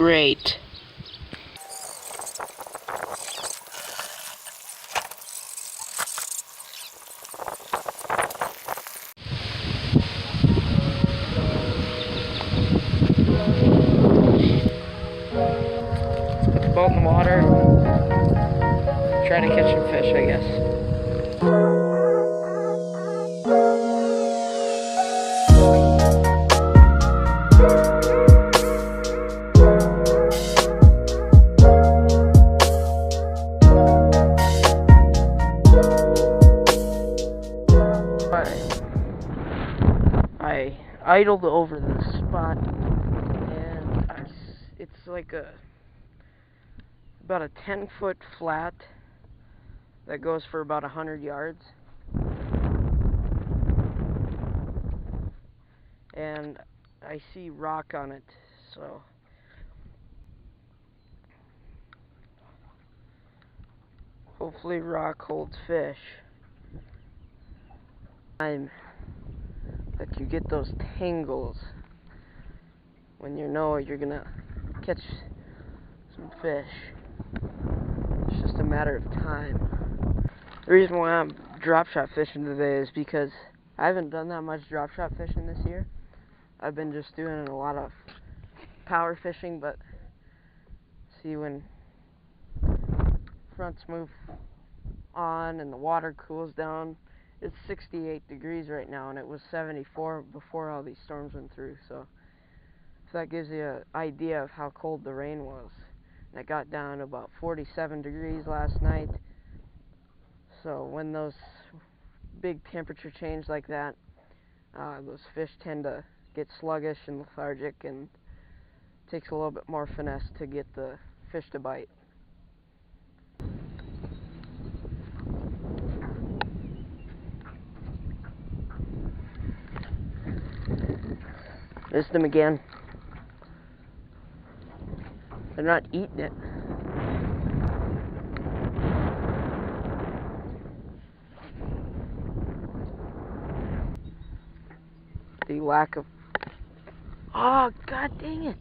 great. Put the boat in the water. Try to catch some fish, I guess. I idled over the spot, and it's like about a 10-foot flat that goes for about 100 yards. And I see rock on it, so hopefully rock holds fish. Time that you get those tangles when you know you're gonna catch some fish. It's just a matter of time. The reason why I'm drop shot fishing today is because I haven't done that much drop shot fishing this year. I've been just doing a lot of power fishing, but see, when fronts move on and the water cools down, it's 68 degrees right now, and it was 74 before all these storms went through, so that gives you an idea of how cold the rain was. And it got down to about 47 degrees last night. So when those big temperature change like that, those fish tend to get sluggish and lethargic, and it takes a little bit more finesse to get the fish to bite. Missed them again. They're not eating it. The lack of... Oh, god dang it!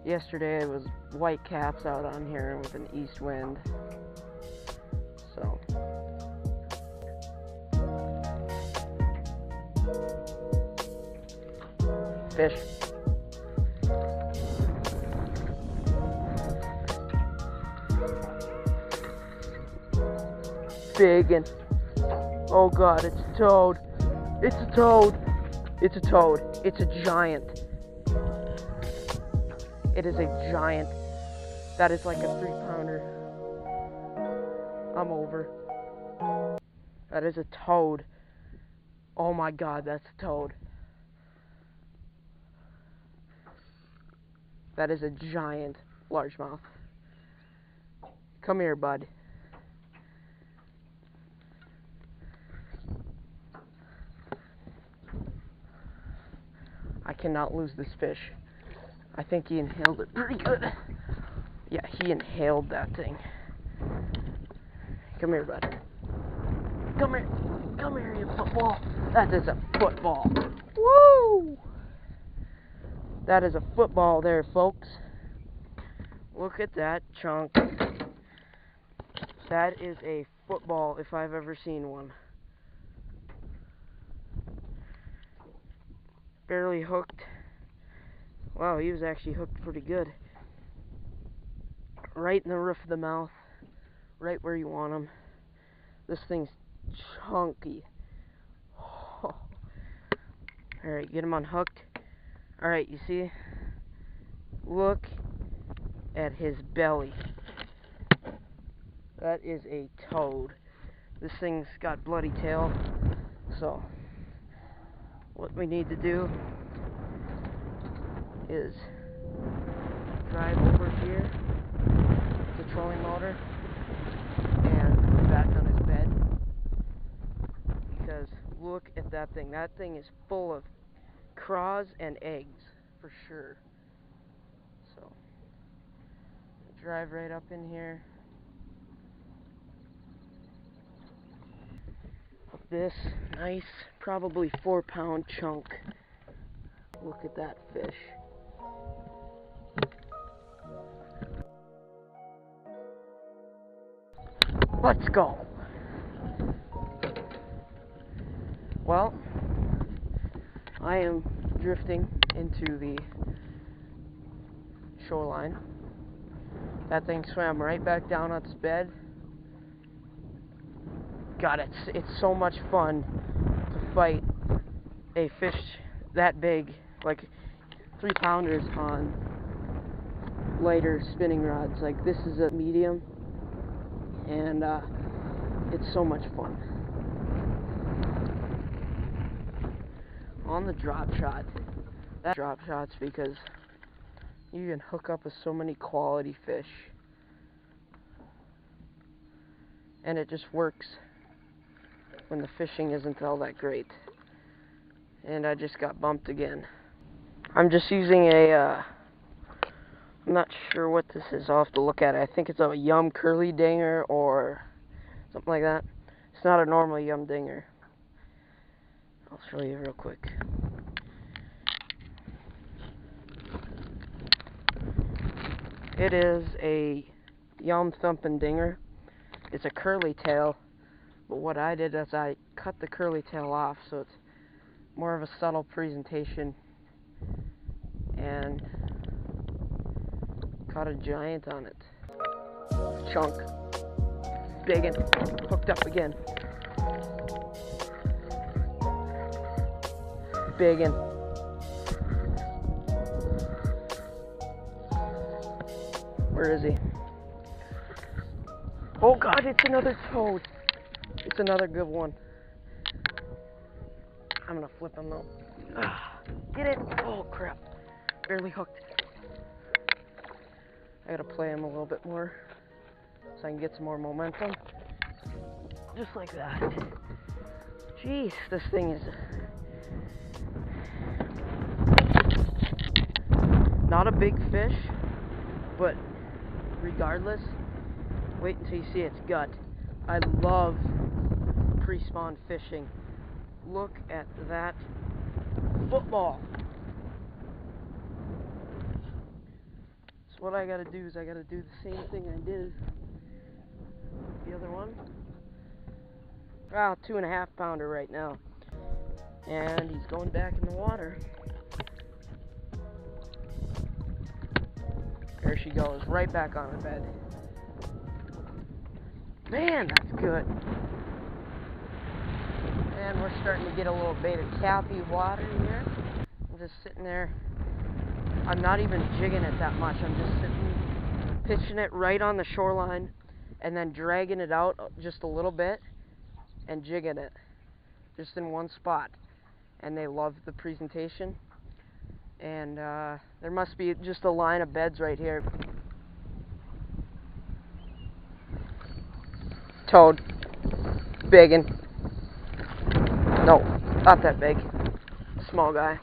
Yesterday it was white caps out on here with an east wind. So... fish. Big, and oh god, it's a toad. It's a toad. It's a toad. It's a giant. It is a giant. That is like a 3-pounder. I'm over. That is a toad. Oh my god, that's a toad. That is a giant largemouth. Come here, bud. I cannot lose this fish. I think he inhaled it pretty good. Yeah, he inhaled that thing. Come here, bud. Come here. Come here, you football. That is a football. Woo! That is a football there, folks. Look at that chunk. That is a football if I've ever seen one. Barely hooked. Wow, he was actually hooked pretty good. Right in the roof of the mouth. Right where you want him. This thing's chunky. Oh. Alright, get him unhooked. Alright, you see? Look at his belly. That is a toad. This thing's got bloody tail. So, what we need to do is drive over here to the trolling motor and put it back on his bed. Because look at that thing. That thing is full of craws and eggs for sure. So drive right up in here. Hook this nice probably 4-pound chunk. Look at that fish. Let's go. Well, I am drifting into the shoreline. That thing swam right back down on its bed. God, it's so much fun to fight a fish that big, like 3-pounders on lighter spinning rods. Like, this is a medium, and it's so much fun. On the drop shot, that drop shot's because you can hook up with so many quality fish, and it just works when the fishing isn't all that great. And I just got bumped again. I'm just using a I'm not sure what this is. I'll have to look at it. I think it's a Yum curly dinger or something like that. It's not a normal Yum dinger. I'll show you real quick. It is a Yum thumping dinger. It's a curly tail, but what I did is I cut the curly tail off so it's more of a subtle presentation, and caught a giant on it. Chunk. Big and hooked up again. Big and where is he? Oh God, it's another toad. It's another good one. I'm gonna flip him though. Get it! Oh crap. Barely hooked. I gotta play him a little bit more so I can get some more momentum. Just like that. Jeez, this thing is not a big fish, but regardless, wait until you see its gut. I love pre-spawn fishing. Look at that football. So what I gotta do is I gotta do the same thing I did with the other one. Wow, 2.5 pounder right now. And he's going back in the water. There she goes, right back on her bed. Man, that's good. And we're starting to get a little beta cappy water here. I'm just sitting there. I'm not even jigging it that much. I'm just sitting, pitching it right on the shoreline, and then dragging it out just a little bit and jigging it just in one spot. And they love the presentation. And there must be just a line of beds right here. Toad. Biggin. No, not that big. Small guy.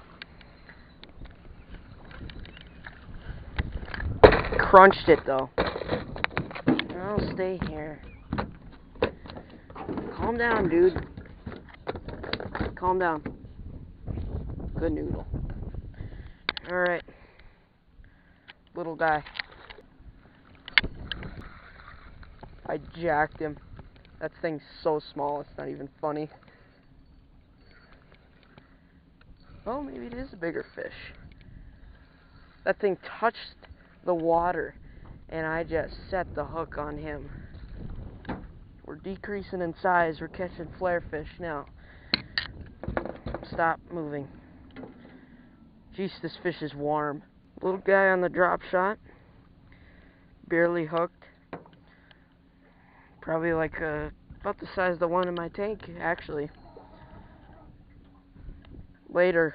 Crunched it though. I'll stay here. Calm down, dude. Calm down. Good noodle. Alright. Little guy. I jacked him. That thing's so small, it's not even funny. Oh, maybe it is a bigger fish. That thing touched the water, and I just set the hook on him. We're decreasing in size. We're catching flare fish now. Stop moving. Jeez, this fish is warm. Little guy on the drop shot. Barely hooked. Probably like about the size of the one in my tank, actually. Later.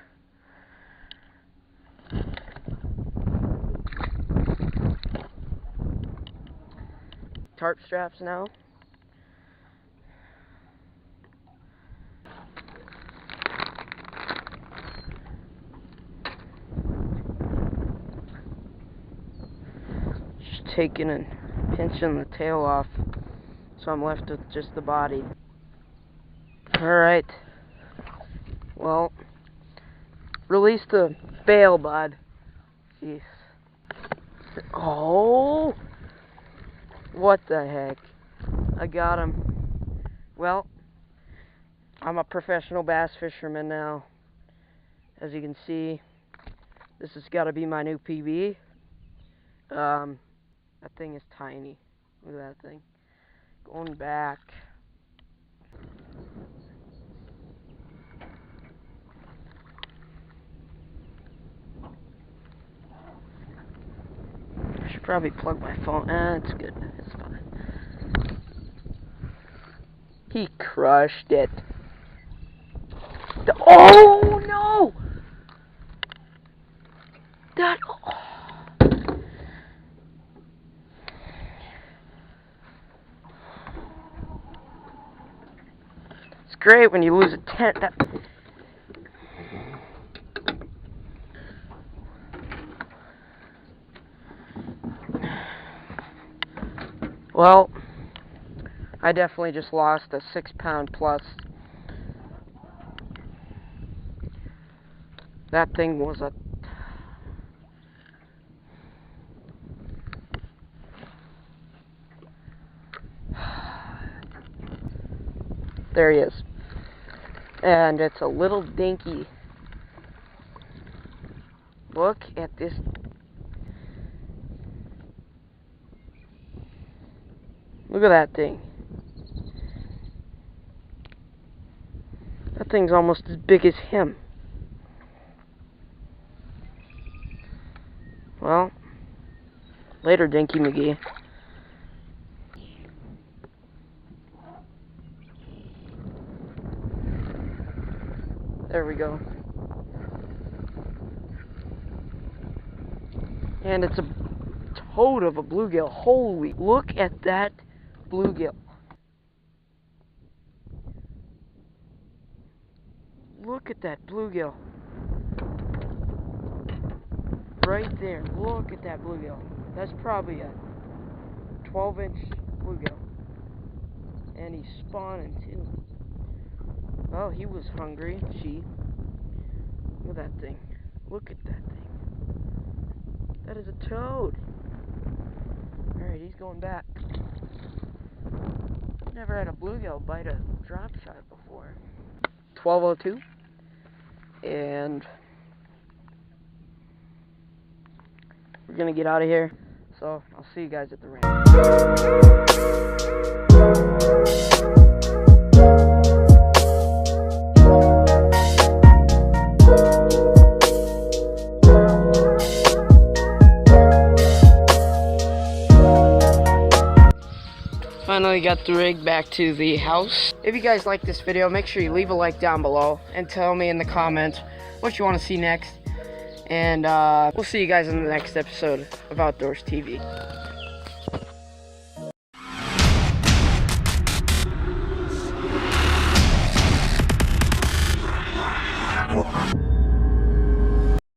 Tarp straps now. Just taking and pinching the tail off, so I'm left with just the body. Alright, Well, release the bail, bud. Jeez. Oh! What the heck? I got him. Well, I'm a professional bass fisherman now. As you can see, this has got to be my new PB. That thing is tiny. Look at that thing. Going back. I should probably plug my phone. It's good. It's fine. He crushed it. Oh no! That. Oh. It's great when you lose a tent. Well, I definitely just lost a 6-pound plus. That thing was a... There he is. And it's a little dinky. Look at this. Look at that thing. That thing's almost as big as him. Well, later, Dinky McGee. There we go. And it's a toad of a bluegill. Holy, look at that bluegill. Look at that bluegill. Right there. Look at that bluegill. That's probably a 12-inch bluegill. And he's spawning too. Well, he was hungry. She. Look at that thing. Look at that thing. That is a toad. Alright, he's going back. Never had a bluegill bite a drop shot before. 12:02. And we're gonna get out of here. So I'll see you guys at the range. Finally got the rig back to the house. If you guys like this video, make sure you leave a like down below and tell me in the comments what you want to see next. And we'll see you guys in the next episode of Outdoors TV.